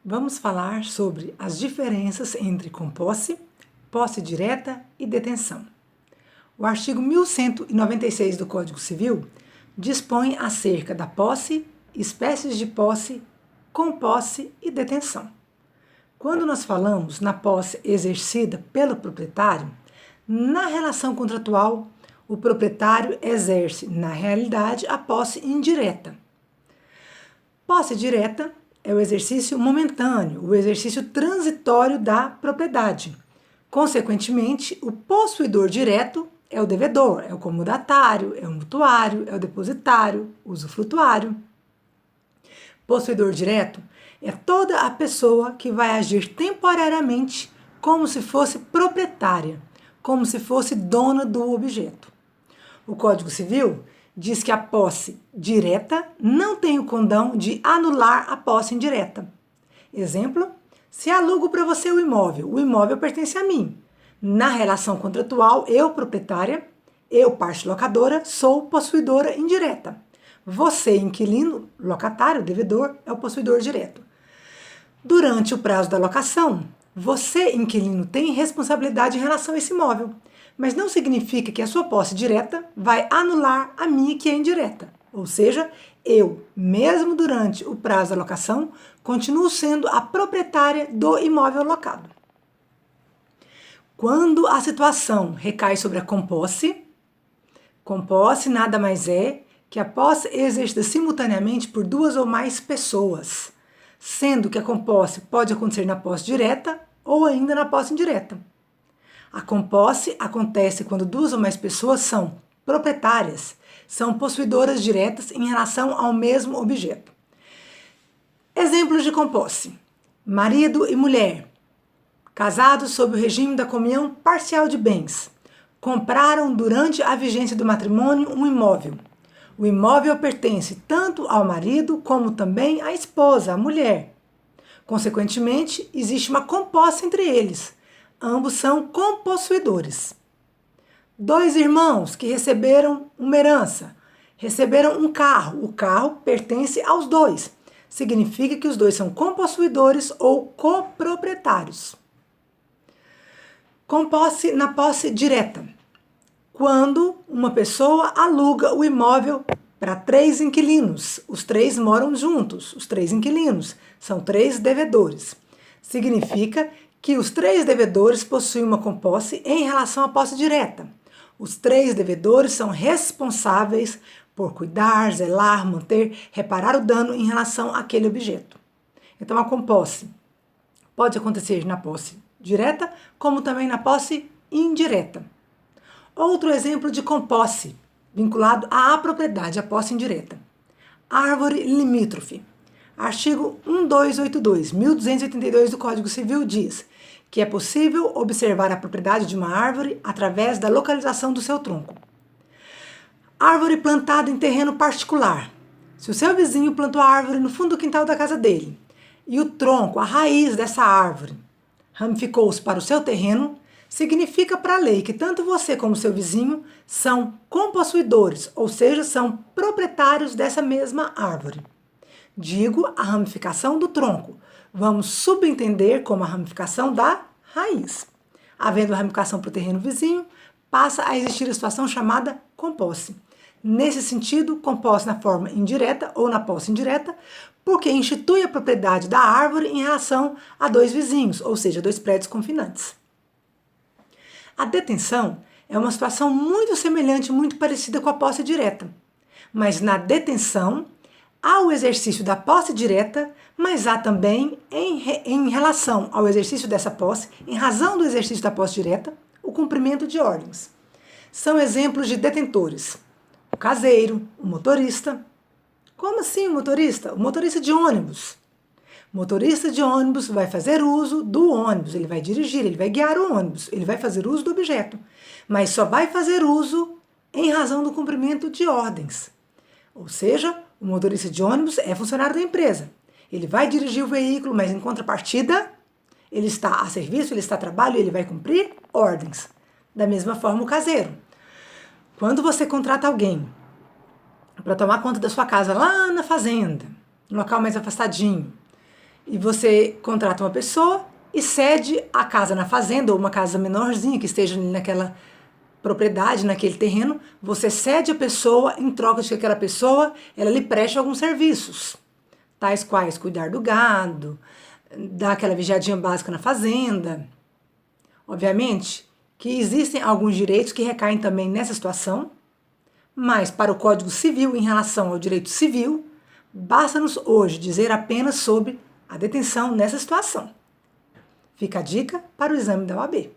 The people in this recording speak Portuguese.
Vamos falar sobre as diferenças entre composse, posse direta e detenção. O artigo 1196 do Código Civil dispõe acerca da posse, espécies de posse, composse e detenção. Quando nós falamos na posse exercida pelo proprietário, na relação contratual, o proprietário exerce, na realidade, a posse indireta. Posse direta é o exercício momentâneo, o exercício transitório da propriedade. Consequentemente, o possuidor direto é o devedor, é o comodatário, é o mutuário, é o depositário, usufrutuário. Possuidor direto é toda a pessoa que vai agir temporariamente como se fosse proprietária, como se fosse dona do objeto. O Código Civil diz que a posse direta não tem o condão de anular a posse indireta. Exemplo, se alugo para você o imóvel pertence a mim. Na relação contratual, eu, proprietária, eu, parte locadora, sou possuidora indireta. Você, inquilino, locatário, devedor, é o possuidor direto. Durante o prazo da locação, você, inquilino, tem responsabilidade em relação a esse imóvel, mas não significa que a sua posse direta vai anular a minha que é indireta. Ou seja, eu, mesmo durante o prazo da locação, continuo sendo a proprietária do imóvel locado. Quando a situação recai sobre a composse nada mais é que a posse exercida simultaneamente por duas ou mais pessoas, sendo que a composse pode acontecer na posse direta ou ainda na posse indireta. A composse acontece quando duas ou mais pessoas são proprietárias, são possuidoras diretas em relação ao mesmo objeto. Exemplos de composse: marido e mulher, casados sob o regime da comunhão parcial de bens, compraram durante a vigência do matrimônio um imóvel. O imóvel pertence tanto ao marido como também à esposa, à mulher. Consequentemente, existe uma composse entre eles. Ambos são compossuidores. Dois irmãos que receberam uma herança, receberam um carro. O carro pertence aos dois. Significa que os dois são compossuidores ou coproprietários. Composse na posse direta. Quando uma pessoa aluga o imóvel para 3 inquilinos, os 3 moram juntos, os 3 inquilinos, são 3 devedores. Significa que os 3 devedores possuem uma composse em relação à posse direta. Os 3 devedores são responsáveis por cuidar, zelar, manter, reparar o dano em relação àquele objeto. Então, a composse pode acontecer na posse direta, como também na posse indireta. Outro exemplo de composse, vinculado à propriedade, à posse indireta. Árvore limítrofe. Artigo 1282 do Código Civil diz que é possível observar a propriedade de uma árvore através da localização do seu tronco. Árvore plantada em terreno particular. Se o seu vizinho plantou a árvore no fundo do quintal da casa dele e o tronco, a raiz dessa árvore, ramificou-se para o seu terreno, significa para a lei que tanto você como seu vizinho são compossuidores, ou seja, são proprietários dessa mesma árvore. Digo a ramificação do tronco. Vamos subentender como a ramificação da raiz. Havendo ramificação para o terreno vizinho, passa a existir a situação chamada composse. Nesse sentido, composse na forma indireta ou na posse indireta, porque institui a propriedade da árvore em relação a 2 vizinhos, ou seja, 2 prédios confinantes. A detenção é uma situação muito semelhante, muito parecida com a posse direta. Mas na detenção, há o exercício da posse direta, mas há também, em relação ao exercício dessa posse, em razão do exercício da posse direta, o cumprimento de ordens. São exemplos de detentores: o caseiro, o motorista. Como assim o motorista? O motorista de ônibus. O motorista de ônibus vai fazer uso do ônibus, ele vai dirigir, ele vai guiar o ônibus, ele vai fazer uso do objeto, mas só vai fazer uso em razão do cumprimento de ordens. Ou seja, o motorista de ônibus é funcionário da empresa. Ele vai dirigir o veículo, mas em contrapartida, ele está a serviço, ele está a trabalho e ele vai cumprir ordens. Da mesma forma, o caseiro. Quando você contrata alguém para tomar conta da sua casa lá na fazenda, no local mais afastadinho, E você contrata uma pessoa e cede a casa na fazenda, ou uma casa menorzinha que esteja naquela propriedade, naquele terreno. Você cede a pessoa em troca de que aquela pessoa ela lhe preste alguns serviços, tais quais cuidar do gado, dar aquela vigiadinha básica na fazenda. Obviamente que existem alguns direitos que recaem também nessa situação, mas para o Código Civil, em relação ao direito civil, basta-nos hoje dizer apenas sobre a detenção nessa situação. Fica a dica para o exame da OAB.